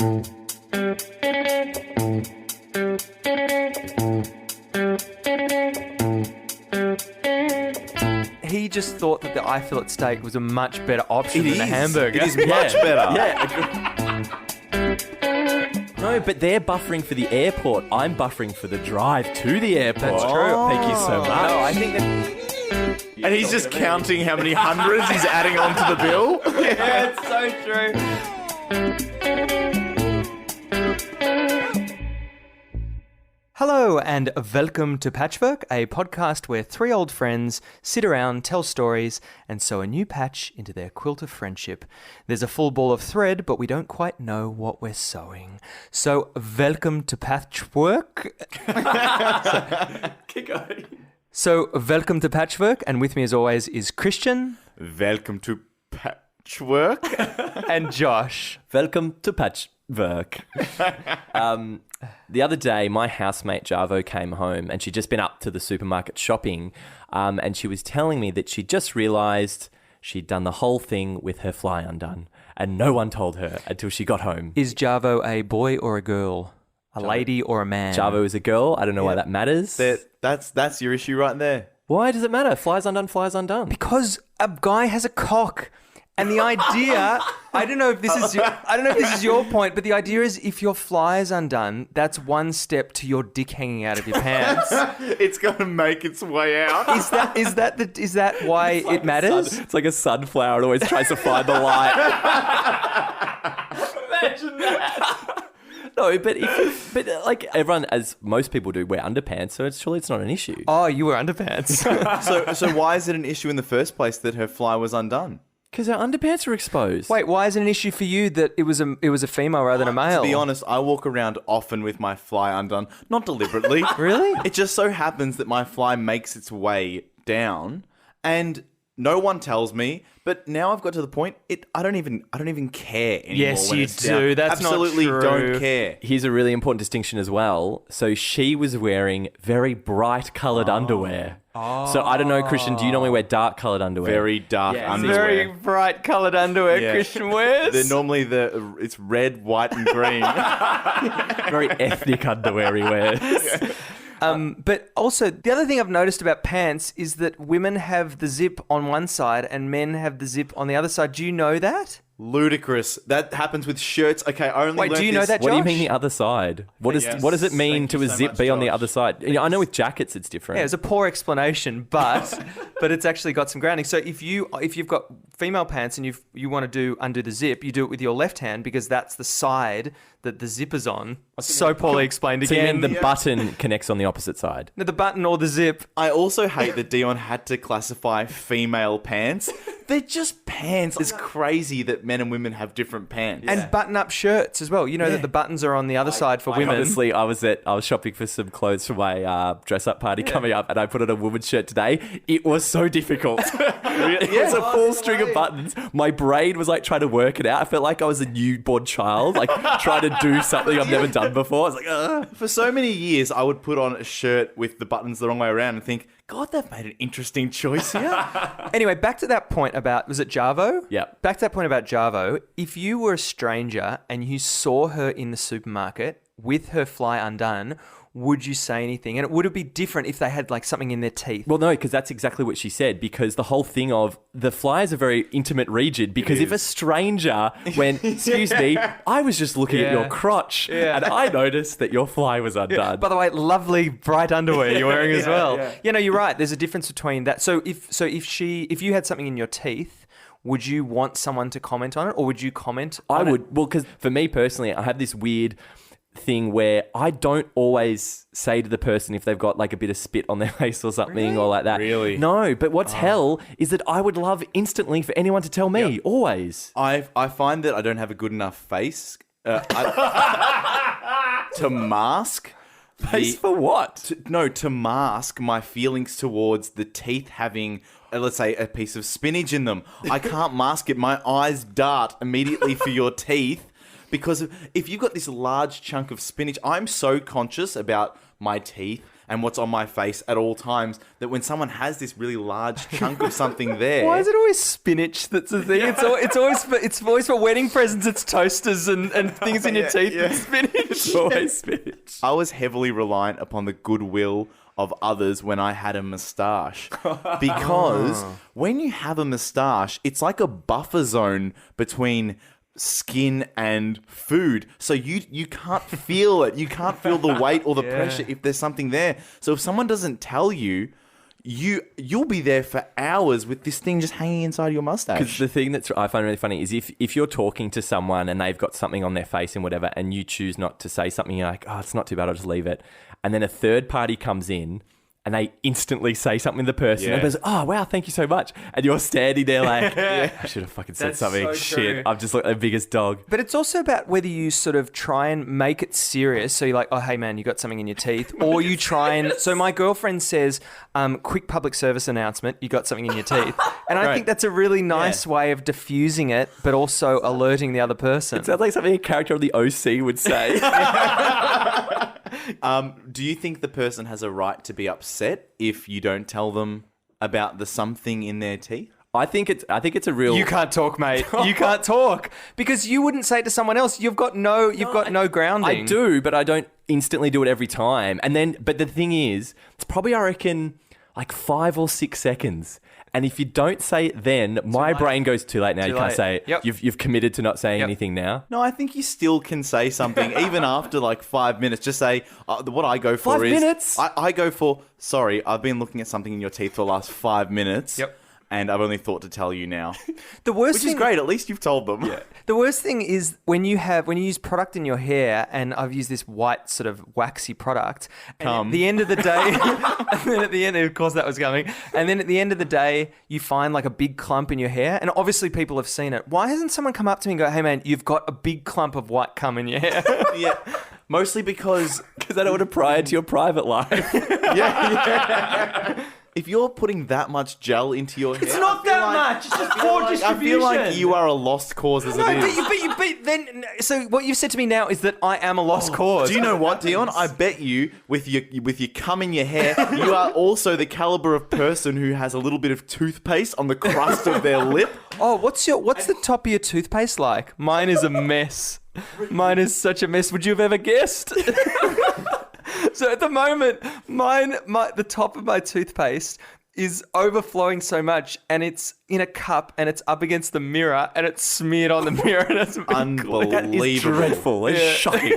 He just thought that the eye fillet steak was a much better option than the hamburger. It is much better. Yeah. No, but they're buffering for the airport. I'm buffering for the drive to the airport. That's true. Thank you so much. No, I think that... And he's just counting how many hundreds he's adding onto the bill. Yeah, it's so true. Hello and welcome to Patchwork, a podcast where three old friends sit around, tell stories, and sew a new patch into their quilt of friendship. There's a full ball of thread, but we don't quite know what we're sewing. So, welcome to Patchwork. Keep going. So, welcome to Patchwork, and with me as always is Christian. Welcome to Patchwork. And Josh. Welcome to Patchwork. The other day, my housemate Javo came home and she'd just been up to the supermarket shopping, and she was telling me that she just realised she'd done the whole thing with her fly undone, and no one told her until she got home. Is Javo a boy or a girl? A lady or a man? Javo is a girl. I don't know why that matters. That's your issue right there. Why does it matter? Flies undone, flies undone. Because a guy has a cock. And the idea, I don't know if this is your point, but the idea is if your fly is undone, that's one step to your dick hanging out of your pants. It's going to make its way out. Is that why it matters? It's like a sunflower. It always tries to find the light. Imagine that. No, but like everyone, as most people do, wear underpants, so surely it's not an issue. Oh, you wear underpants. So why is it an issue in the first place that her fly was undone? Because her underpants are exposed. Wait, why is it an issue for you that it was a female rather than a male? To be honest, I walk around often with my fly undone, not deliberately. Really? It just so happens that my fly makes its way down, and no one tells me. But now I've got to the point, I don't even care anymore. Yes, when you it's do. Down. That's absolutely not true. don't care. Here's a really important distinction as well. So she was wearing very bright coloured underwear. Oh. So I don't know, Christian, do you normally wear dark coloured underwear? Very dark underwear. Very bright coloured underwear Christian wears. They're normally it's red, white, and green. Very ethnic underwear he wears. But also, the other thing I've noticed about pants is that women have the zip on one side and men have the zip on the other side. Do you know that? Ludicrous. That happens with shirts. Okay, I only Wait, learned do you know this- that, What do you Josh? mean the other side? What does it mean Thank to you a so zip much, be on the Josh. other side? You know, I know with jackets it's different. Yeah, it's a poor explanation, but it's actually got some grounding. So if you've got female pants and you want to undo the zip, you do it with your left hand because that's the side that the zip is on. So poorly explained So you again. mean the button connects on the opposite side? No, the button or the zip. I also hate that Dion had to classify female pants. They're just pants. It's crazy that men and women have different pants. And button-up shirts as well. You know that the buttons are on the other side for women. Honestly, I was shopping for some clothes for my dress-up party coming up, and I put on a woman's shirt today. It was so difficult. It was a full string of buttons. My brain was like trying to work it out. I felt like I was a newborn child, like trying to do something I've never done before. I was like, ugh. For so many years, I would put on a shirt with the buttons the wrong way around and think, God, they've made an interesting choice here. Anyway, back to that point about, was it Javo? Yeah. Back to that point about Javo. If you were a stranger and you saw her in the supermarket with her fly undone, would you say anything? And would it be different if they had like something in their teeth? Well, no, because that's exactly what she said. Because the whole thing of the fly is a very intimate region. Because if a stranger went, excuse me, I was just looking at your crotch and I noticed that your fly was undone. By the way, lovely bright underwear you're wearing as well. Yeah, no, you're right. There's a difference between that. So if you had something in your teeth, would you want someone to comment on it, or would you comment on it? I would. Well, because for me personally, I have this weird thing where I don't always say to the person if they've got like a bit of spit on their face or something or like that. Really? No, but what's hell is that I would love instantly for anyone to tell me, always. I find that I don't have a good enough face to mask. Face for what? To mask my feelings towards the teeth having, let's say, a piece of spinach in them. I can't mask it. My eyes dart immediately for your teeth. Because if you've got this large chunk of spinach, I'm so conscious about my teeth and what's on my face at all times, that when someone has this really large chunk of something there... Why is it always spinach that's a thing? It's always for wedding presents. It's toasters and things in your teeth. yeah. And spinach. It's always spinach. I was heavily reliant upon the goodwill of others when I had a moustache. Because when you have a moustache, it's like a buffer zone between skin and food. So you can't feel it. You can't feel the weight or the pressure if there's something there. So if someone doesn't tell you, you'll be there for hours with this thing just hanging inside your mustache. Because the thing that I find really funny is if you're talking to someone and they've got something on their face and whatever, and you choose not to say something, you're like, oh, it's not too bad, I'll just leave it. And then a third party comes in and they instantly say something to the person. Yeah. And they're like, oh, wow, thank you so much. And you're standing there like, I should have fucking said That's something. so Shit, true. I've just looked like the biggest dog. But it's also about whether you sort of try and make it serious. So you're like, oh, hey, man, you got something in your teeth. Or you try and... So my girlfriend says, quick public service announcement, you got something in your teeth. And I think that's a really nice way of diffusing it, but also alerting the other person. It sounds like something a character of the OC would say. Do you think the person has a right to be upset if you don't tell them about the something in their teeth? I think it's a real... You can't talk, mate. You can't talk because you wouldn't say it to someone else. You've got no grounding. I do, but I don't instantly do it every time. But the thing is, it's probably, I reckon, like 5 or 6 seconds. And if you don't say it then, my brain goes too late now. You can't late. say it. Yep. You've committed to not saying anything now. No, I think you still can say something even after like 5 minutes. Just say, what I go for 5 minutes? I go for, sorry, I've been looking at something in your teeth for the last 5 minutes. Yep. And I've only thought to tell you now. The worst Which thing, is great. At least you've told them. Yeah. The worst thing is when you use product in your hair, and I've used this white sort of waxy product. And at the end of the day, and then at the end, of course, that was coming. And then at the end of the day, you find like a big clump in your hair, and obviously people have seen it. Why hasn't someone come up to me and go, "Hey man, you've got a big clump of white cum in your hair"? Yeah. Mostly because I don't want to pry into your private life. if you're putting that much gel into your hair, It's not that much. It's just poor distribution. I feel like you are a lost cause as it is. But then, so what you've said to me now is that I am a lost cause. Do you know what, Dion? I bet you, with your cum in your hair, you are also the caliber of person who has a little bit of toothpaste on the crust of their lip. Oh, what's the top of your toothpaste like? Mine is a mess. Mine is such a mess. Would you have ever guessed? So at the moment, the top of my toothpaste is overflowing so much, and it's in a cup, and it's up against the mirror, and it's smeared on the mirror, and it's Unbelievable. That is dreadful. It's shocking.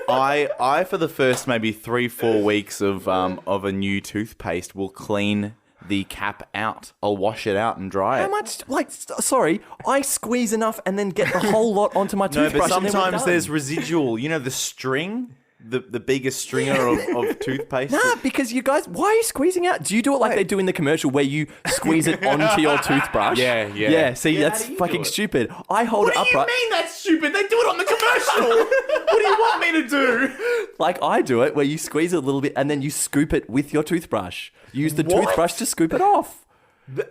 I for the first maybe 3-4 weeks of a new toothpaste will clean the cap out. I'll wash it out and dry it. How much? Sorry, I squeeze enough and then get the whole lot onto my No, toothbrush. but and then we're sometimes done. there's residual. You know the string? The biggest stringer of toothpaste? Nah, because you guys, why are you squeezing out? Do you do it like they do in the commercial where you squeeze it onto your toothbrush? Yeah. Yeah, see, Yeah, that's how do you fucking do it? stupid. I hold it upright. mean that's stupid? They do it on the commercial. What do you want me to do? Like I do it, where you squeeze it a little bit and then you scoop it with your toothbrush. You use the What? toothbrush to scoop it off.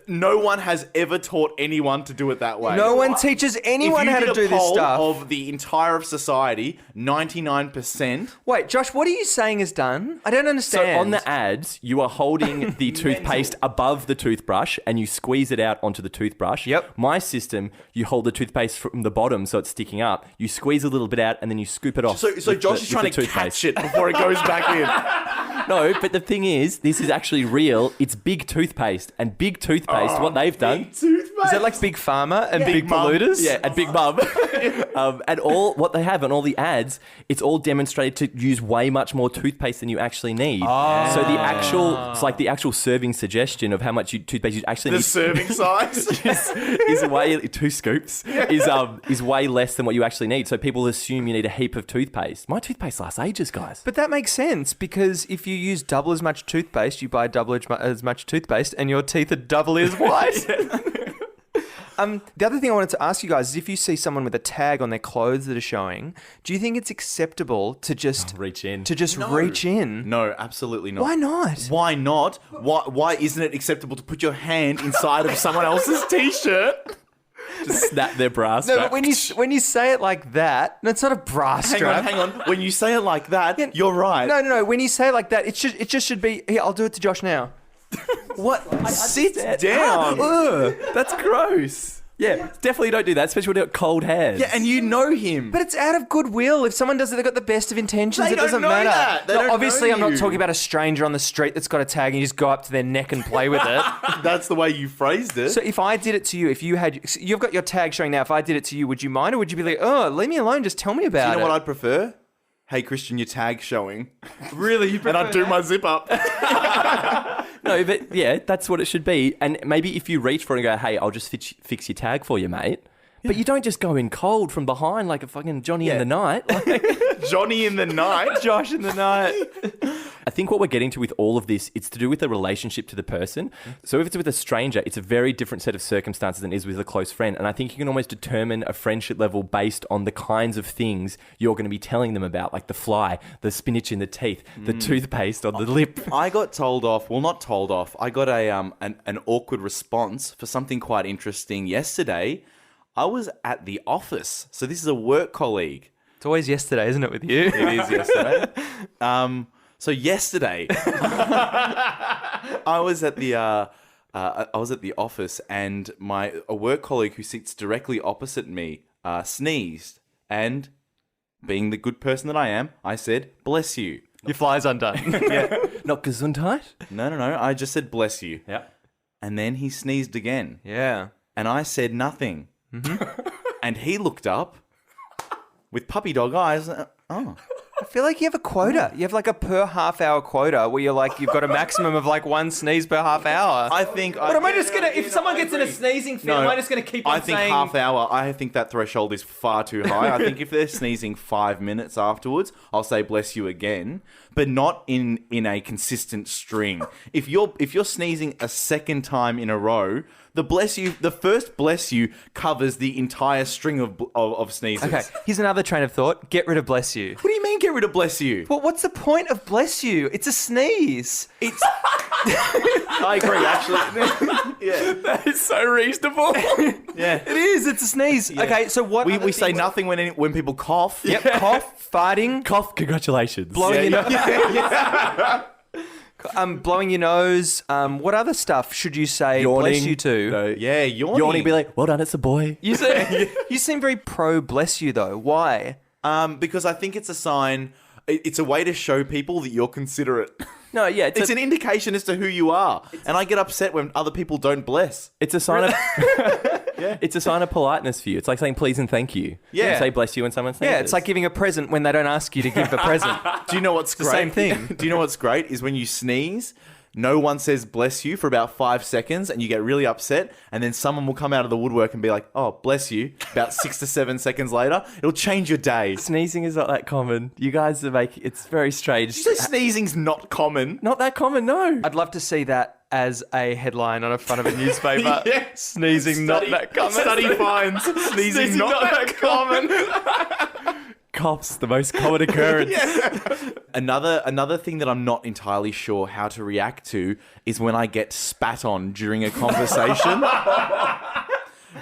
No one has ever taught anyone to do it that way. No one teaches anyone how to do this stuff. Of the entire of society, 99%. Wait, Josh, what are you saying is done? I don't So understand. on the ads, you are holding the toothpaste above the toothbrush and you squeeze it out onto the toothbrush. Yep. My system, you hold the toothpaste from the bottom so it's sticking up. You squeeze a little bit out and then you scoop it off. So with Josh the- is trying with to the catch toothpaste. it before it goes back in. No, but the thing is, this is actually real. It's big toothpaste. And big toothpaste, what they've done... Is that like Big Pharma and Big Mum. Polluters? Yeah, and Big Mum. And all what they have on all the ads, it's all demonstrated to use way much more toothpaste than you actually need. Oh. So it's like the actual serving suggestion of how much toothpaste you actually The need serving size. is way 2 scoops is way less than what you actually need. So people assume you need a heap of toothpaste. My toothpaste lasts ages, guys. But that makes sense because if you use double as much toothpaste, you buy double as much toothpaste and your teeth are double as white. The other thing I wanted to ask you guys is if you see someone with a tag on their clothes that are showing, do you think it's acceptable to just reach in. reach in? No, absolutely not. Why not? Why not? Why isn't it acceptable to put your hand inside of someone else's t-shirt? Just snap their bra No, strap. but when you say it like that, no, it's not a bra strap. Hang on. When you say it like that, you're right. No. When you say it like that, it just should be. Here, I'll do it to Josh now. What? Sit down. Ugh, that's gross. Yeah, definitely don't do that, especially when you've got cold hands. Yeah, and you know him. But it's out of goodwill. If someone does it, they've got the best of intentions. They It doesn't don't know matter. that. They No, don't obviously, know I'm not you. talking about a stranger on the street that's got a tag and you just go up to their neck and play with it. That's the way you phrased it. So if I did it to you, you've got your tag showing now. If I did it to you, would you mind, or would you be like, oh, leave me alone, just tell me about it? Do you know what I'd prefer? Hey, Christian, your tag's showing. Really? You And I'd do my zip up. No, but yeah, that's what it should be. And maybe if you reach for it and go, hey, I'll just fix your tag for you, mate. But you don't just go in cold from behind like a fucking Johnny in the night. Like, Johnny in the night. Josh in the night. I think what we're getting to with all of this, it's to do with the relationship to the person. So if it's with a stranger, it's a very different set of circumstances than it is with a close friend. And I think you can almost determine a friendship level based on the kinds of things you're going to be telling them about, like the fly, the spinach in the teeth, the toothpaste on the lip. I got told off. Well, not told off. I got an awkward response for something quite interesting yesterday. I was at the office. So this is a work colleague. It's always yesterday, isn't it, with you? It is yesterday. So yesterday, I was at the office, and a work colleague who sits directly opposite me sneezed, and being the good person that I am, I said, "Bless you." Your fly's undone. Not Gesundheit? No. I just said, "Bless you." Yeah. And then he sneezed again, Yeah. and I said nothing. And he looked up with puppy dog eyes. Oh. I feel like you have a quota. You have like a per half hour quota where you've got a maximum of like one sneeze per half hour. I think. But am I just gonna? If someone gets in a sneezing fit, am I just gonna keep on I think saying? half hour. I think that threshold is far too high. I think if they're sneezing 5 minutes afterwards, I'll say bless you again, but not in a consistent string. If you're sneezing a second time in a row, the first bless you covers the entire string of sneezes. Okay, here's another train of thought. Get rid of bless you. What do you mean? Get rid of bless you? Well, what's the point of bless you? It's a sneeze. It's. I agree. Actually, yeah. That is so reasonable. Yeah. It is. It's a sneeze. Okay, so what? We say nothing when people cough. Yep. Cough, farting, Cough, congratulations. blowing your nose. Yeah. Blowing your nose. What other stuff should you say Yawning. bless you to? No. Yeah, yawning. Yawning, be like, well done, it's a boy. You seem very pro bless you though. Why? Because I think it's a sign. It's a way to show people that you're considerate. No, yeah, It's an indication as to who you are. And I get upset when other people don't bless. It's a sign of It's a sign of politeness for you. It's like saying please and thank you. Yeah. You say bless you when someone sneezes. Yeah, it's like giving a present when they don't ask you to give the present. Do you know what's great? same thing. Do you know what's great is when you sneeze, no one says bless you for about 5 seconds and you get really upset, and then someone will come out of the woodwork and be like, oh, bless you, about 6 to 7 seconds later. It'll change your day. Sneezing is not that common. You guys are making it's very strange. Did you say sneezing's not common? Not that common, no. I'd love to see that as a headline on the front of a newspaper. Yeah. Sneezing not that common. Study finds sneezing not that common. Coughs, the most common occurrence. Another thing that I'm not entirely sure how to react to is when I get spat on during a conversation.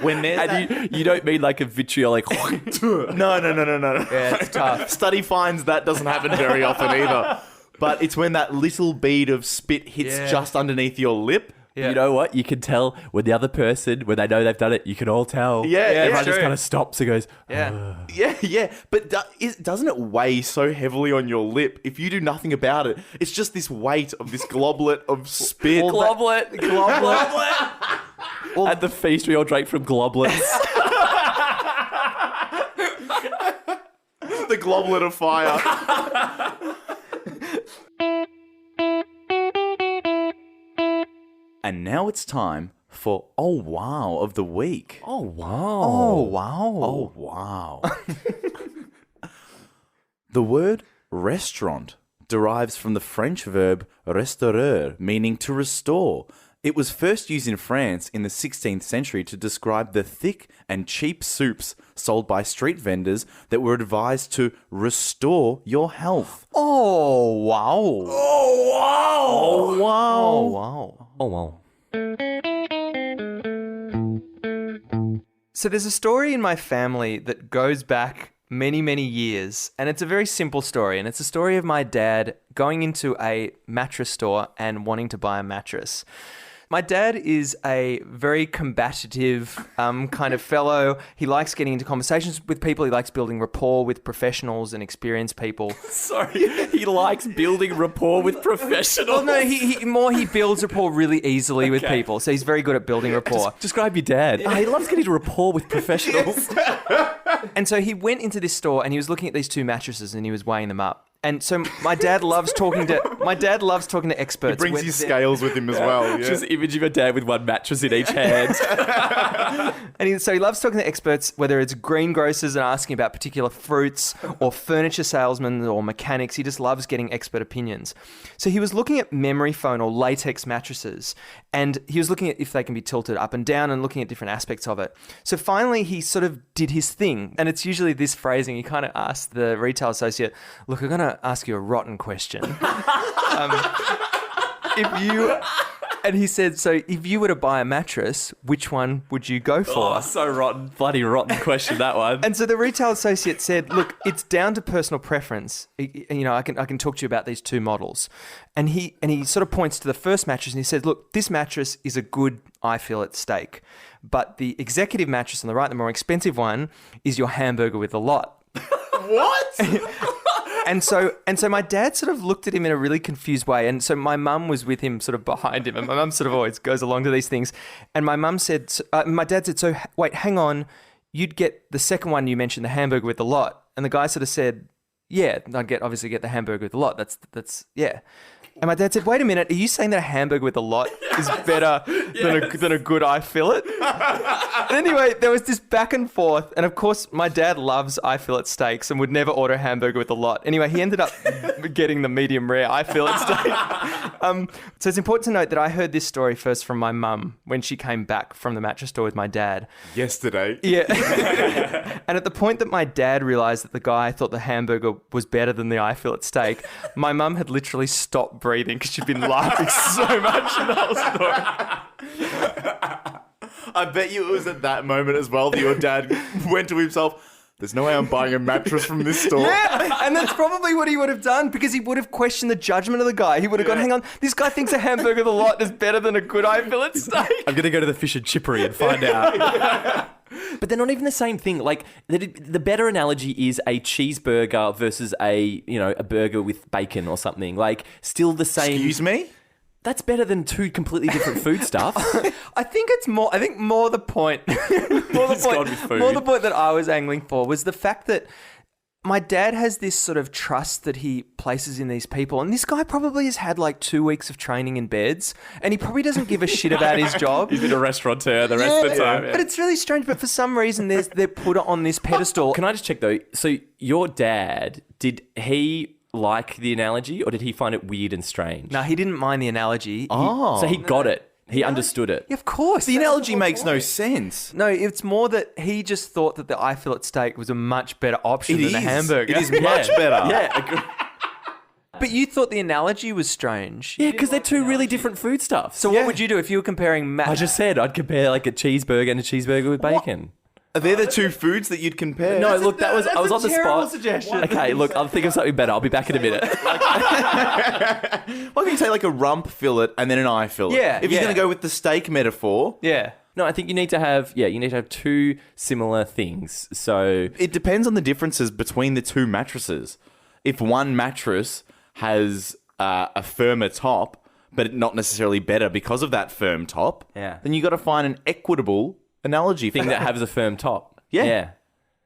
When there's And you don't mean like a vitriolic. No. Yeah, it's tough. Study finds that doesn't happen very often either. But it's when that little bead of spit hits Yeah. just underneath your lip. Yeah. You know what? You can tell when the other person, when they know they've done it, you can all tell. Yeah, Everyone it's just true. kind of stops and goes, Yeah. Yeah. But doesn't it weigh so heavily on your lip if you do nothing about it? It's just this weight of this globlet of spit. Globlet. At the feast, we all drank from globlets. The globlet of fire. And now it's time for Oh Wow of the Week. Oh, wow. Oh, wow. Oh wow. The word restaurant derives from the French verb restaurer, meaning to restore. It was first used in France in the 16th century to describe the thick and cheap soups sold by street vendors that were advised to restore your health. Oh, wow. Oh wow. Oh, wow. Oh, wow. So there's a story in my family that goes back many, many years, and it's a very simple story, and it's a story of my dad going into a mattress store and wanting to buy a mattress. My dad is a very combative kind of fellow. He likes getting into conversations with people. He likes building rapport with professionals and experienced people. Sorry, he likes building rapport with professionals. Well, no, he builds rapport really easily with people. So he's very good at building rapport. Describe your dad. Oh, he loves getting rapport with professionals. And so he went into this store and he was looking at these two mattresses and he was weighing them up. And so my dad loves talking to experts. He brings his scales with him as well. Yeah. Just imagine your dad with one mattress in each hand. So he loves talking to experts, whether it's greengrocers and asking about particular fruits or furniture salesmen or mechanics. He just loves getting expert opinions. So he was looking at memory foam or latex mattresses, and he was looking at if they can be tilted up and down and looking at different aspects of it. So finally, he sort of did his thing. And it's usually this phrasing. He kind of asked the retail associate, look, I'm going to ask you a rotten question. And he said, so if you were to buy a mattress, which one would you go for? Oh, so rotten. Bloody rotten question, that one. And so the retail associate said, look, it's down to personal preference. I can talk to you about these two models. And he sort of points to the first mattress and he says, look, this mattress is a good eye fillet steak. But the executive mattress on the right, the more expensive one, is your hamburger with a lot. What? And so my dad sort of looked at him in a really confused way. And so my mum was with him sort of behind him. And my mum sort of always goes along to these things. And my dad said, so wait, hang on. You'd get the second one you mentioned, the hamburger with the lot. And the guy sort of said, yeah, I'd obviously get the hamburger with the lot. That's yeah. And my dad said, wait a minute, are you saying that a hamburger with a lot is better than a good eye fillet? And anyway, there was this back and forth. And of course, my dad loves eye fillet steaks and would never order a hamburger with a lot. Anyway, he ended up getting the medium rare eye fillet steak. So it's important to note that I heard this story first from my mum when she came back from the mattress store with my dad. Yesterday. Yeah. And at the point that my dad realised that the guy thought the hamburger was better than the eye fillet steak, my mum had literally stopped breathing because she'd been laughing so much in the whole story. I bet you it was at that moment as well that your dad went to himself, there's no way I'm buying a mattress from this store. Yeah, and that's probably what he would have done because he would have questioned the judgment of the guy. He would have gone, hang on, this guy thinks a hamburger with a lot is better than a good eye fillet steak. I'm going to go to the fish and chippery and find out. But they're not even the same thing. Like the better analogy is a cheeseburger versus a burger with bacon or something. Like still the same. Excuse me? That's better than two completely different food stuff. I think more the point. More the point that I was angling for was the fact that my dad has this sort of trust that he places in these people. And this guy probably has had like 2 weeks of training in beds and he probably doesn't give a shit about his job. He's been a restaurateur the rest of the time. Yeah. But it's really strange. But for some reason, they're put on this pedestal. Can I just check though? So your dad, did he like the analogy or did he find it weird and strange? No, he didn't mind the analogy. So he got it. He understood it. Yeah, of course. The analogy makes no sense. No, it's more that he just thought that the eye fillet steak was a much better option than a hamburger. It is much better. Yeah. But you thought the analogy was strange. Yeah, because they're two really different food stuffs. So what would you do if you were comparing... I just said I'd compare like a cheeseburger and a cheeseburger with bacon. Are they the two foods that you'd compare? No, look, I was on the spot. Suggestion. Okay, look, I'll think of something better. I'll be back in a minute. Why can't you say like a rump fillet and then an eye fillet? Yeah. If you're going to go with the steak metaphor. Yeah. No, I think you need to have two similar things. So it depends on the differences between the two mattresses. If one mattress has a firmer top, but not necessarily better because of that firm top, then you got to find an equitable analogy thing that has a firm top. Yeah.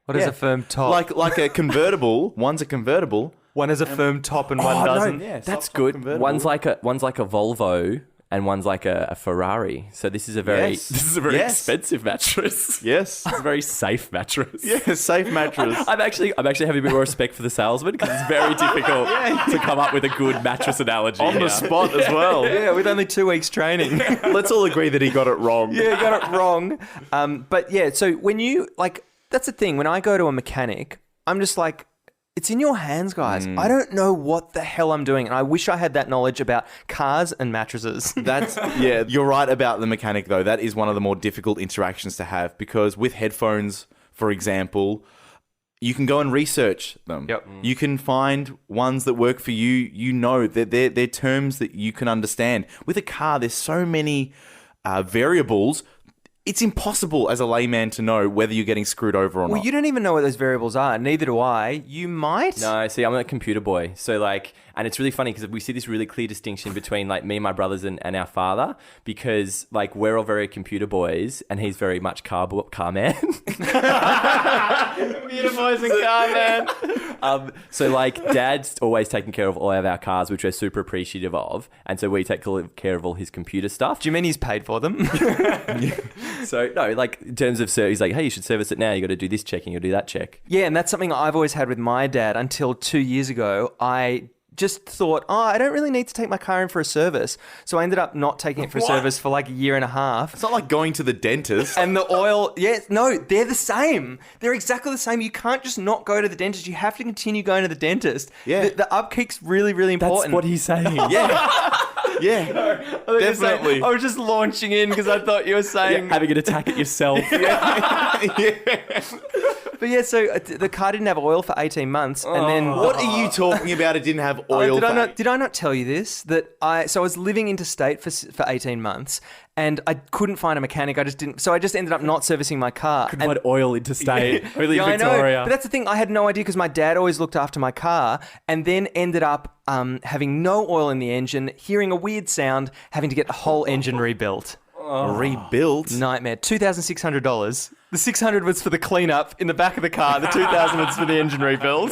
What is a firm top? Like a convertible. One's a convertible. One has a firm top and one doesn't. Yeah, that's good. One's like a Volvo and one's like a Ferrari. So this is a very expensive mattress. Yes. It's a very safe mattress. Yeah, safe mattress. I'm actually having a bit more respect for the salesman because it's very difficult to come up with a good mattress analogy. On the spot as well. Yeah, with only 2 weeks training. Let's all agree that he got it wrong. Yeah, he got it wrong. But yeah, so when you, like, that's the thing. When I go to a mechanic, I'm just like, it's in your hands, guys. I don't know what the hell I'm doing, and I wish I had that knowledge about cars and mattresses. Yeah, you're right about the mechanic, though. That is one of the more difficult interactions to have because with headphones, for example, you can go and research them. Yep. You can find ones that work for you. You know that they're terms that you can understand. With a car, there's so many variables. It's impossible as a layman to know whether you're getting screwed over or Well, not. you don't even know what those variables are. Neither do I. You might. No, see, I'm a computer boy. So, like, and it's really funny because we see this really clear distinction between, like, me and my brothers and our father because, like, we're all very computer boys and he's very much car man. Computer boys and car man. So, like, Dad's always taking care of all of our cars, which we're super appreciative of. And so we take care of all his computer stuff. Do you mean he's paid for them? So, no, like, in terms of service, he's like, hey, you should service it now. You got to do this check and you got to do that check. Yeah, and that's something I've always had with my dad until 2 years ago. I just thought, I don't really need to take my car in for a service. So I ended up not taking it for a service for like a year and a half. It's not like going to the dentist. And the oil, no, they're the same. They're exactly the same. You can't just not go to the dentist. You have to continue going to the dentist. Yeah. The upkeep's really, really important. That's what he's saying. Yeah, definitely. I was just launching in because I thought you were saying... Having an attack at yourself. But yeah, so the car didn't have oil for 18 months. And then... What are you talking about? It didn't have oil. Did I not tell you this? I was living interstate for 18 months and I couldn't find a mechanic. I just ended up not servicing my car. Couldn't find oil interstate. Only in I know. Victoria. But that's the thing. I had no idea because my dad always looked after my car and then ended up having no oil in the engine, hearing a weird sound, having to get the whole engine rebuilt. Rebuilt. Nightmare. $2,600. The $600 was for the cleanup in the back of the car. The $2,000 was for the engine rebuild.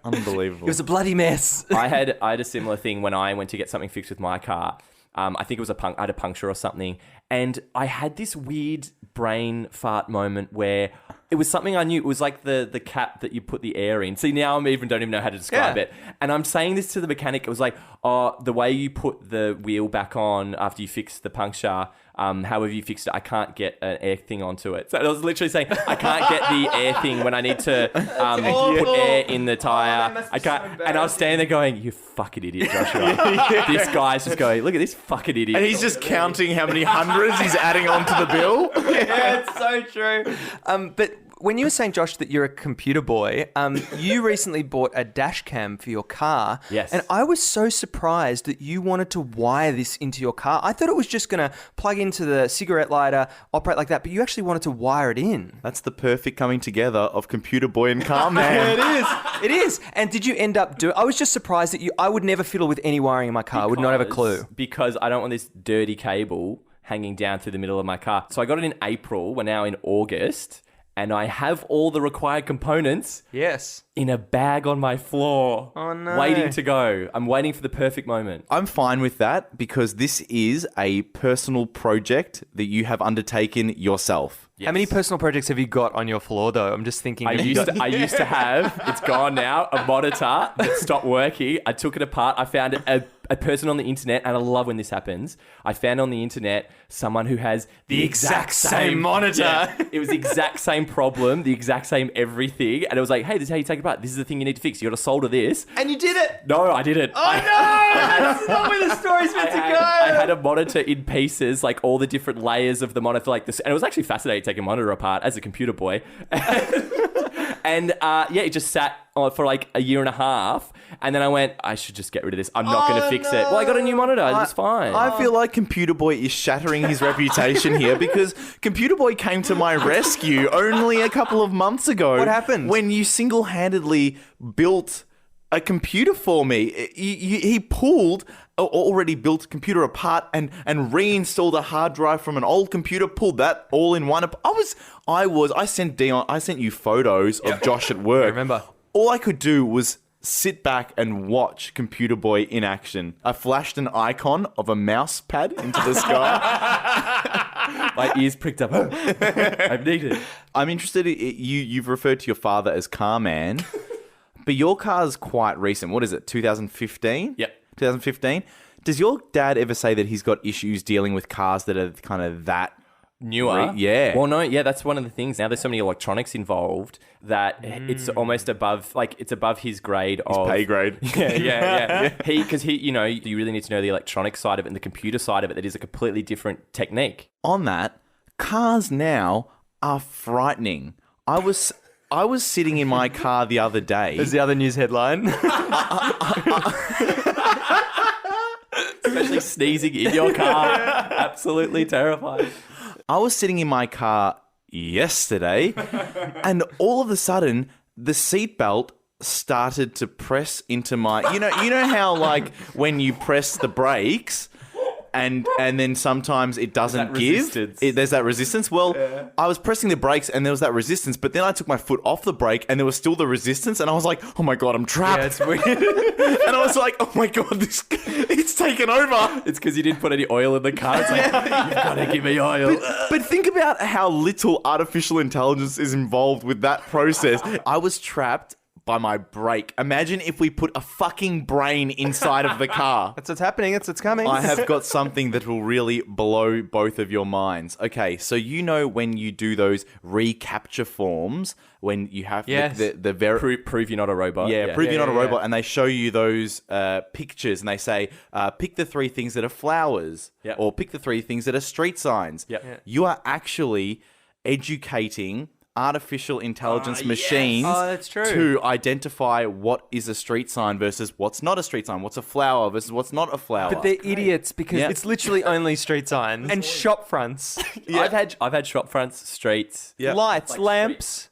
Unbelievable. It was a bloody mess. I had a similar thing when I went to get something fixed with my car. I think it was I had a puncture or something. And I had this weird brain fart moment where it was something I knew. It was like the cap that you put the air in. See, now don't even know how to describe it. And I'm saying this to the mechanic. It was like, the way you put the wheel back on after you fix the puncture, however you fixed it, I can't get an air thing onto it. So I was literally saying, I can't get the air thing when I need to put air in the tyre. I can't. And I was standing there going, you fucking idiot, Joshua. This guy's just going, look at this fucking idiot. And he's just counting how many hundreds he's adding onto the bill. Yeah, it's so true. But when you were saying, Josh, that you're a computer boy, you recently bought a dash cam for your car. Yes. And I was so surprised that you wanted to wire this into your car. I thought it was just going to plug into the cigarette lighter, operate like that, but you actually wanted to wire it in. That's the perfect coming together of computer boy and car man. It is. And did you end up doing... I was just surprised that I would never fiddle with any wiring in my car. I would not have a clue. Because I don't want this dirty cable hanging down through the middle of my car. So I got it in April. We're now in August. And I have all the required components Yes. in a bag on my floor. Oh, no. Waiting to go. I'm waiting for the perfect moment. I'm fine with that because this is a personal project that you have undertaken yourself. Yes. How many personal projects have you got on your floor, though? I'm just thinking... I used to have, it's gone now, a monitor that stopped working. I took it apart. I found a person on the internet, and I love when this happens. I found on the internet someone who has the exact same monitor. Yeah, it was the exact same problem, the exact same everything. And it was like, hey, this is how you take it apart. This is the thing you need to fix. You got to solder this. And you did it! No, I didn't. Oh, no! That's not where the story's meant to go! I had a monitor in pieces, like all the different layers of the monitor, like this. And it was actually fascinating taking a monitor apart as a computer boy. And it just sat for like a year and a half. And then I went, I should just get rid of this. I'm not going to fix it. Well, I got a new monitor. It's fine. I feel like Computer Boy is shattering his reputation here because Computer Boy came to my rescue only a couple of months ago. What happened? When you single-handedly built a computer for me. He pulled an already built computer apart and reinstalled a hard drive from an old computer, pulled that all in one. I sent you photos of Josh at work. I remember. All I could do was sit back and watch Computer Boy in action. I flashed an icon of a mouse pad into the sky. My ears pricked up. I've needed it. I'm interested. You've referred to your father as car man, but your car's quite recent. What is it? 2015. Yep. 2015. Does your dad ever say that he's got issues dealing with cars that are kind of that newer. Yeah. Well, no, yeah, that's one of the things. Now there's so many electronics involved that it's almost above, like it's above his grade of pay grade. Yeah. Because you know, you really need to know the electronic side of it and the computer side of it. That is a completely different technique. On that, cars now are frightening. I was sitting in my car the other day. There's the other news headline. Especially sneezing in your car. Absolutely terrifying. I was sitting in my car yesterday, and all of a sudden, the seatbelt started to press into my. You know how like when you press the brakes. And then sometimes it doesn't give. There's that resistance. Well, I was pressing the brakes and there was that resistance, but then I took my foot off the brake and there was still the resistance, and I was like, "Oh my god, I'm trapped!" Yeah, it's weird. And I was like, "Oh my god, it's taken over." It's because you didn't put any oil in the car. It's like, you've got to give me oil. But think about how little artificial intelligence is involved with that process. I was trapped by my brake. Imagine if we put a fucking brain inside of the car. That's what's happening. It's what's coming. I have got something that will really blow both of your minds. Okay, so you know when you do those recapture forms, when you have the Prove you're not a robot. Prove you're not a robot, and they show you those pictures, and they say, pick the 3 things that are flowers, or pick the 3 things that are street signs. You are actually educating artificial intelligence machines that's true. to identify what is a street sign versus what's not a street sign, what's a flower versus what's not a flower. But they're idiots because it's literally only street signs and shop fronts. I've had shop fronts, streets, Lights, like lamps.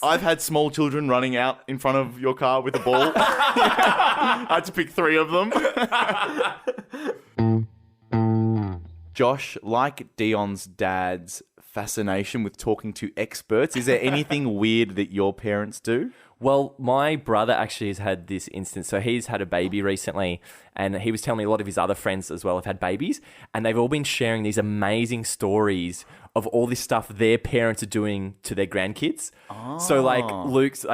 I've had small children running out in front of your car with a ball. I had to pick 3 of them. Josh, like Dion's dad's fascination with talking to experts, is there anything weird that your parents do? Well, my brother actually has had this instance. So he's had a baby recently, and he was telling me a lot of his other friends as well have had babies, and they've all been sharing these amazing stories of all this stuff their parents are doing to their grandkids. So like Luke's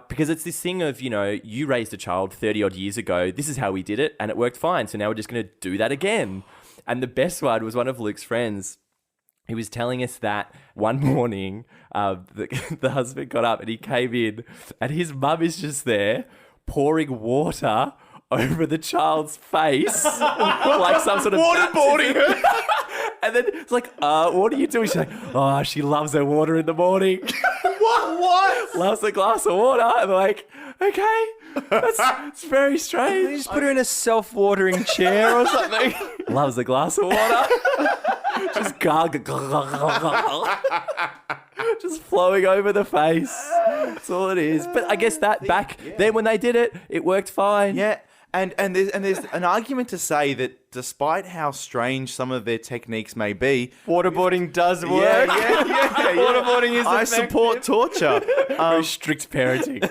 because it's this thing of, you know, you raised a child 30 odd years ago. This is how we did it and it worked fine. So now we're just going to do that again. And the best one was one of Luke's friends. He was telling us that one morning, the husband got up and he came in and his mum is just there pouring water over the child's face like some sort of waterboarding. And then it's like, what are you doing? She's like, oh, she loves her water in the morning. What? Loves a glass of water. And they're like, okay, it's very strange. You just put her in a self-watering chair or something. Loves a glass of water. Just just flowing over the face. That's all it is. But I guess that back then when they did it, it worked fine. Yeah. And there's an argument to say that despite how strange some of their techniques may be, Waterboarding does work. Waterboarding is I effective. support torture. Very strict parenting.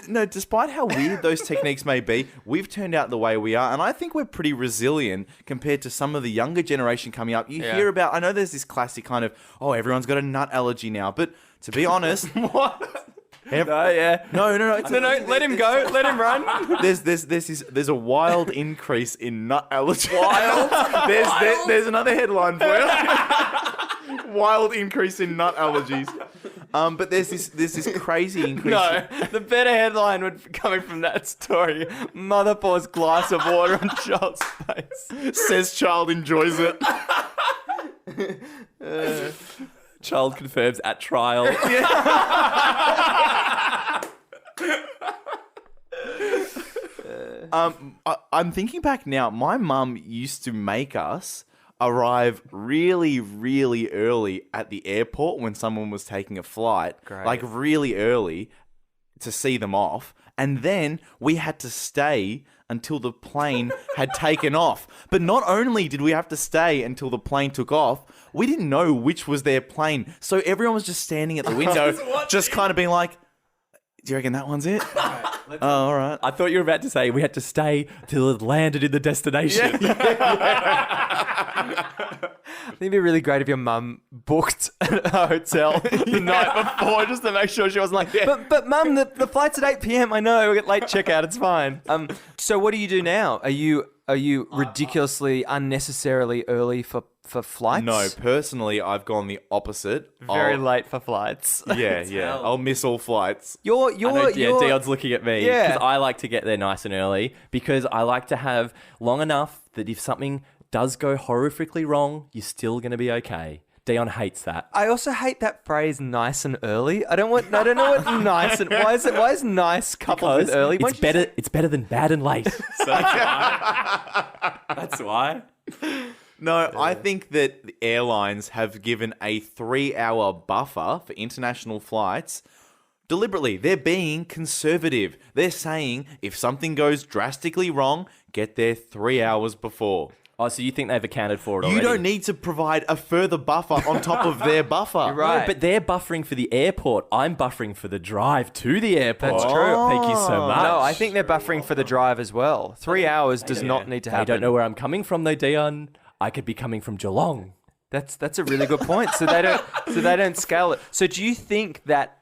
No, despite how weird those techniques may be, we've turned out the way we are, and I think we're pretty resilient compared to some of the younger generation coming up. You hear about, I know there's this classic kind of, everyone's got a nut allergy now, but to be honest... What? No. Let him go. Let him run. There's a wild increase in nut allergy. Wild. There's another headline for you. Wild increase in nut allergies. But there's this crazy increase. No, the better headline would coming from that story. Mother pours glass of water on child's face. Says child enjoys it. Child confirms at trial. I'm thinking back now. My mum used to make us arrive really, really early at the airport when someone was taking a flight. Great. Like really early to see them off. And then we had to stay until the plane had taken off. But not only did we have to stay until the plane took off, we didn't know which was their plane. So everyone was just standing at the window, just kind of being like, do you reckon that one's it? All right. I thought you were about to say we had to stay till it landed in the destination. It'd be really great if your mum booked a hotel the night before just to make sure she wasn't like, but mum, the flight's at 8 p.m. I know, we get late checkout, it's fine. So what do you do now? Are you ridiculously, unnecessarily early for flights? No, personally, I've gone the opposite. Very late for flights. Yeah. I'll miss all flights. Dion's looking at me Yeah. because I like to get there nice and early because I like to have long enough that if something does go horrifically wrong, you're still going to be okay. Dion hates that. I also hate that phrase "nice and early." I don't know what nice and why is nice coupled with early? It's better than bad and late. So that's why. No, I think that the airlines have given a 3-hour buffer for international flights. Deliberately, they're being conservative. They're saying if something goes drastically wrong, get there 3 hours before. Oh, so you think they've accounted for it already? You don't need to provide a further buffer on top of their buffer. You're right. No, but they're buffering for the airport. I'm buffering for the drive to the airport. That's true. Thank you so much. No, I think they're buffering for the drive as well. 3 hours does not need to happen. I don't know where I'm coming from though, Dion. I could be coming from Geelong. That's a really good point. So they don't scale it. So do you think that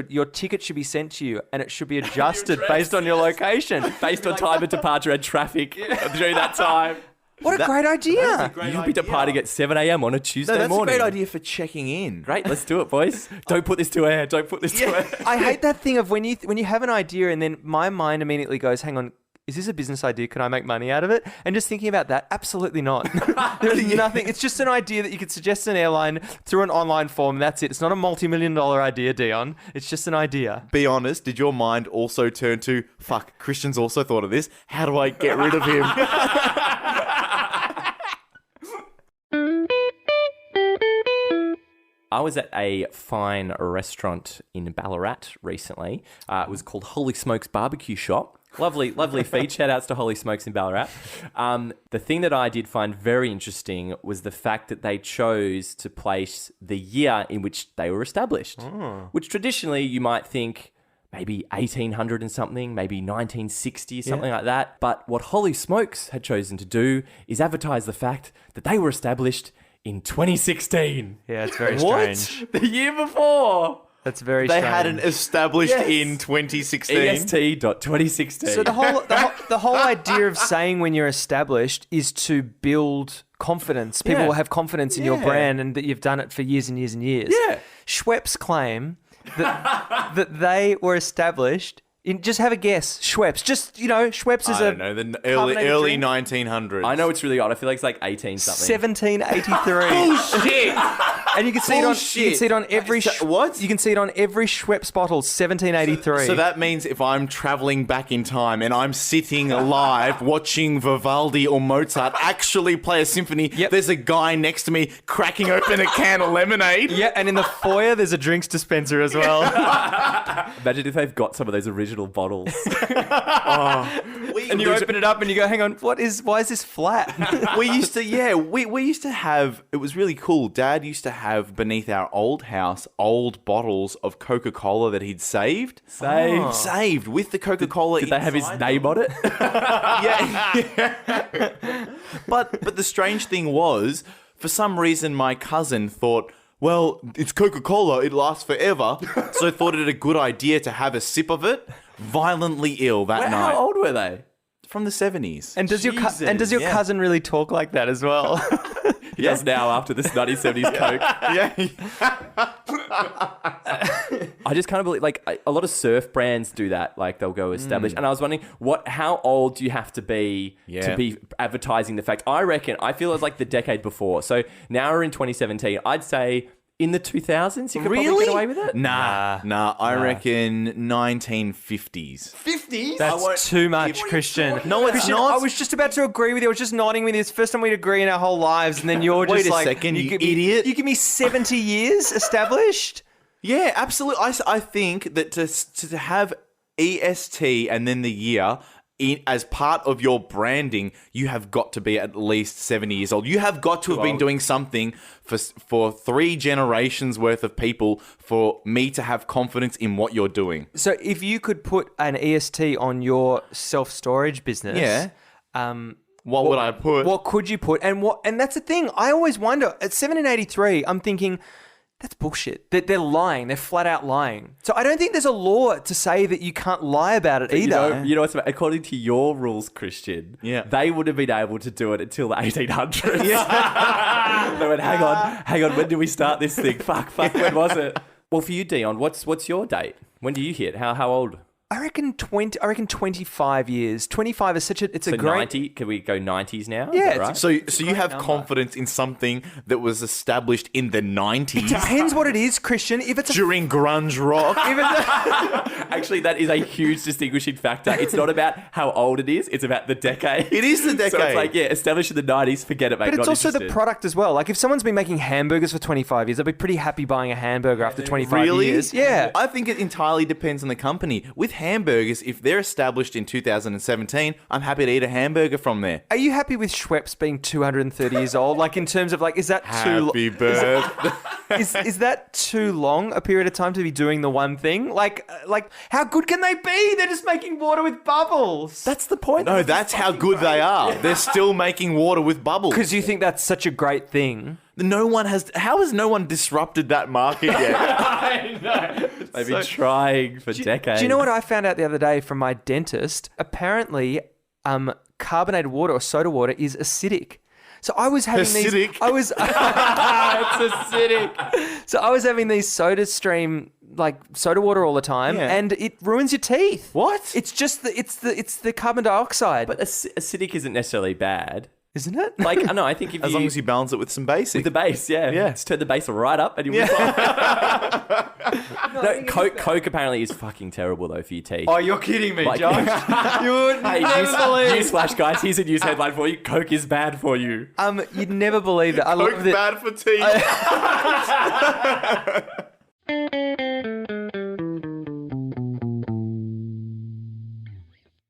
your ticket should be sent to you and it should be adjusted based on your location? Based on time of departure and traffic during that time. What a great idea. You'll be departing at 7 a.m. on a Tuesday That's morning. a great idea for checking in. Great, let's do it, boys. Don't put this to air. Don't put this to air. I hate that thing of when you have an idea and then my mind immediately goes, hang on, is this a business idea? Can I make money out of it? And just thinking about that, absolutely not. There's nothing. It's just an idea that you could suggest to an airline through an online form. That's it. It's not a multi-million-dollar idea, Dion. It's just an idea. Be honest, did your mind also turn to, fuck, Christian's also thought of this. How do I get rid of him? I was at a fine restaurant in Ballarat recently. It was called Holy Smokes Barbecue Shop. Lovely feed. Shout outs to Holy Smokes in Ballarat. The thing that I did find very interesting was the fact that they chose to place the year in which they were established, which traditionally you might think maybe 1800 and something, maybe 1960, something like that. But what Holy Smokes had chosen to do is advertise the fact that they were established in 2016. Yeah, it's very What? strange. The year before. That's very They strange. hadn't established Yes. in 2016. EST.2016. So the whole idea of saying when you're established is to build confidence. People Yeah. will have confidence in your brand and that you've done it for years and years and years. Yeah. Schweppes claim that they were established in, just have a guess. Schweppes. Just, Schweppes is I don't know, the early 1900s. I know it's really odd. I feel like it's like 18 something. 1783. Bullshit! And you can see it on every What? You can see it on every Schweppes bottle, 1783. So that means if I'm traveling back in time and I'm sitting live watching Vivaldi or Mozart actually play a symphony, there's a guy next to me cracking open a can of lemonade. Yeah, and in the foyer there's a drinks dispenser as well. Imagine if they've got some of those original bottles. And you open it up and you go, hang on, why is this flat? We used to have, it was really cool. Dad used to have beneath our old house old bottles of Coca-Cola that he'd saved. Saved with the Coca-Cola. Did they have his name on it? Yeah. But the strange thing was, for some reason, my cousin thought, well, it's Coca-Cola, it lasts forever. So thought it a good idea to have a sip of it. Violently ill that night. How old were they? From the 70s. And does your yeah. cousin really talk like that as well? He does now after this 1970s Coke. Yeah. I just kind of believe, like, a lot of surf brands do that. Like, they'll go established. And I was wondering, how old do you have to be to be advertising the fact? I reckon, I feel it's like the decade before. So now we're in 2017. I'd say in the 2000s, you could probably get away with it. Nah. I reckon 1950s. 50s? That's too much, Christian. No, it's Christian, not. I was just about to agree with you. I was just nodding with you. It's the first time we'd agree in our whole lives, and then you're just Wait a like... second, you give me- idiot. You give me 70 years established? Yeah, absolutely. I think that to have EST and then the year as part of your branding, you have got to be at least 70 years old. You have got to have been doing something for 3 generations worth of people for me to have confidence in what you're doing. So if you could put an EST on your self-storage business... Yeah. What would I put? What could you put? And that's the thing. I always wonder. At 1783, I'm thinking, that's bullshit. They're lying. They're flat out lying. So I don't think there's a law to say that you can't lie about it either. You know what's about, according to your rules, Christian, they would have been able to do it until the 1800s. They went, hang on, when did we start this thing? Fuck, when was it? Well, for you, Dion, what's your date? When do you hit? How old? I reckon 25 years. 25 is it's a great... 90? Can we go 90s now? Yeah. Is that right? So you have confidence in something that was established in the 90s? Depends what it is, Christian. If it's during grunge rock? Actually, that is a huge distinguishing factor. It's not about how old it is. It's about the decade. It is the decade. So it's like, established in the 90s, forget it, mate. But it's not also interested. the product as well. Like if someone's been making hamburgers for 25 years, I'd be pretty happy buying a hamburger after 25 years. Yeah. I think it entirely depends on the company. With hamburgers, if they're established in 2017, I'm happy to eat a hamburger from there. Are you happy with Schweppes being 230 years old? Like in terms of like, is that Happy birthday. is that too long a period of time to be doing the one thing? Like how good can they be? They're just making water with bubbles. That's the point. No, that's how good they are. They're still making water with bubbles. Because you think that's such a great thing. How has no one disrupted that market yet? I know. They've been trying for decades. Do you know what I found out the other day from my dentist? Apparently, carbonated water or soda water is acidic. So I was having Acidic? it's acidic. So I was having these soda water all the time, and it ruins your teeth. What? It's just it's the carbon dioxide. But acidic isn't necessarily bad. Isn't it? Like, I know, I think as long as you balance it with some basic. With the bass, yeah. Just turn the bass right up and you'll be fine. No, Coke apparently is fucking terrible, though, for your teeth. Oh, you're kidding me, Like- Josh. You would never believe. Newsflash, guys. Here's a news headline for you. Coke is bad for you. You'd never believe that. I love Coke's that. bad for teeth.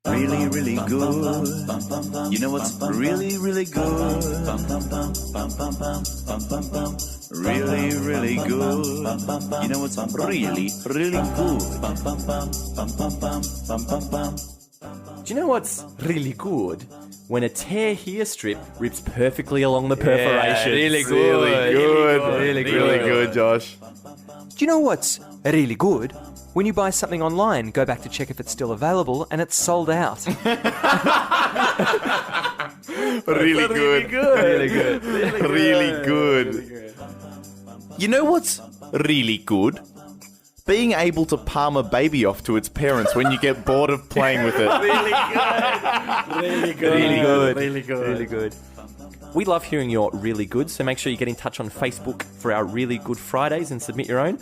Really, really good. You know what's really, really good? Really, really good. You know what's really, really good? Do you know what's really good? When a tear here strip rips perfectly along the perforation. really good. Really good, Josh. Do you know what's really good? When you buy something online, go back to check if it's still available, and it's sold out. Really good. Really good. You know what's really good? Being able to palm a baby off to its parents when you get bored of playing with it. Really good. We love hearing your really good, so make sure you get in touch on Facebook for our Really Good Fridays and submit your own.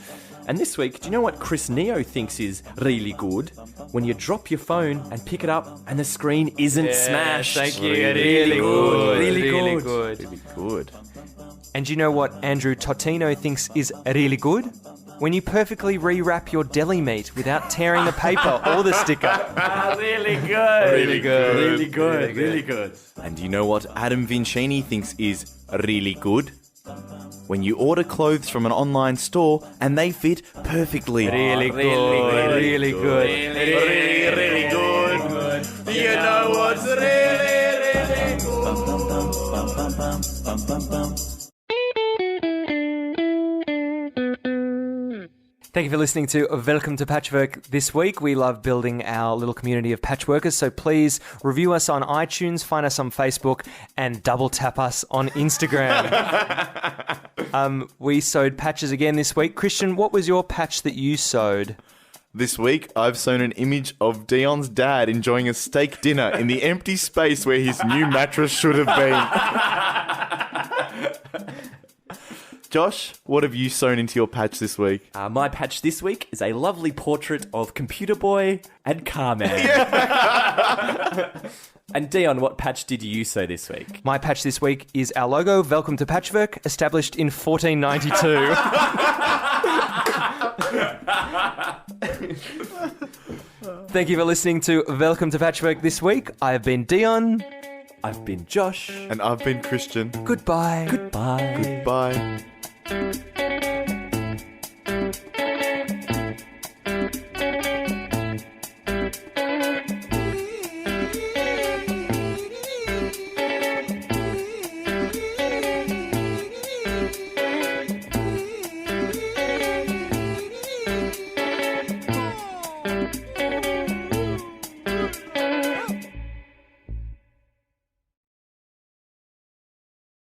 And this week, do you know what Chris Neo thinks is really good? When you drop your phone and pick it up and the screen isn't smashed. Thank you. Really good. Really good. And do you know what Andrew Totino thinks is really good? When you perfectly rewrap your deli meat without tearing the paper or the sticker. Really good. Really good. And you know what Adam Vincini thinks is really good? When you order clothes from an online store and they fit perfectly. Really good. You know what's really good? Thank you for listening to Welcome to Patchwork this week. We love building our little community of patchworkers, so please review us on iTunes, find us on Facebook, and double tap us on Instagram. We sewed patches again this week. Christian, what was your patch that you sewed? This week, I've sewn an image of Dion's dad enjoying a steak dinner in the empty space where his new mattress should have been. Josh, what have you sewn into your patch this week? My patch this week is a lovely portrait of Computer Boy and Carman. And Dion, what patch did you sew this week? My patch this week is our logo, Welcome to Patchwork, established in 1492. Thank you for listening to Welcome to Patchwork this week. I've been Dion. I've been Josh. And I've been Christian. Goodbye. Goodbye. Goodbye.